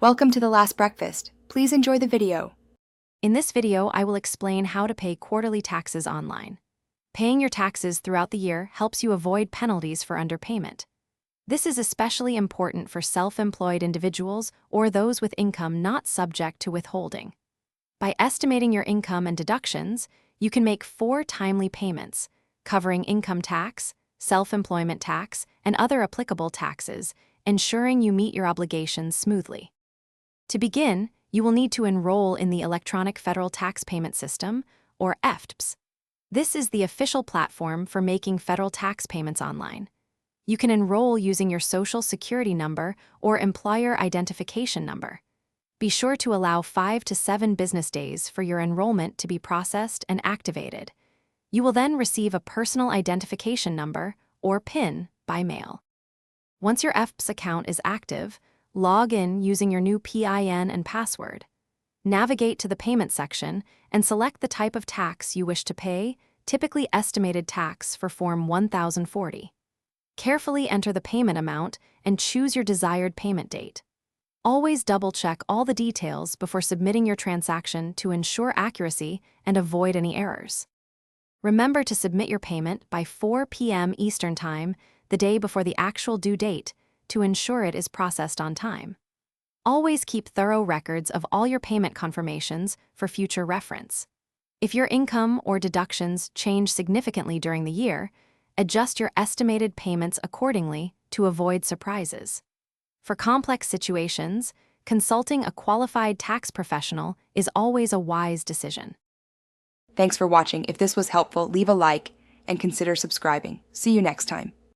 Welcome to The Last Breakfast. Please enjoy the video. In this video, I will explain how to pay quarterly taxes online. Paying your taxes throughout the year helps you avoid penalties for underpayment. This is especially important for self-employed individuals or those with income not subject to withholding. By estimating your income and deductions, you can make 4 timely payments, covering income tax, self-employment tax, and other applicable taxes, ensuring you meet your obligations smoothly. To begin, you will need to enroll in the Electronic Federal Tax Payment System, or EFTPS. This is the official platform for making federal tax payments online. You can enroll using your Social Security number or employer identification number. Be sure to allow 5 to 7 business days for your enrollment to be processed and activated. You will then receive a personal identification number, or PIN, by mail. Once your EFTPS account is active, log in using your new PIN and password. Navigate to the payment section and select the type of tax you wish to pay, typically estimated tax for Form 1040. Carefully enter the payment amount and choose your desired payment date. Always double-check all the details before submitting your transaction to ensure accuracy and avoid any errors. Remember to submit your payment by 4 p.m. Eastern Time, the day before the actual due date, to ensure it is processed on time. Always keep thorough records of all your payment confirmations for future reference. If your income or deductions change significantly during the year, adjust your estimated payments accordingly to avoid surprises. For complex situations, consulting a qualified tax professional is always a wise decision. Thanks for watching. If this was helpful, leave a like and consider subscribing. See you next time.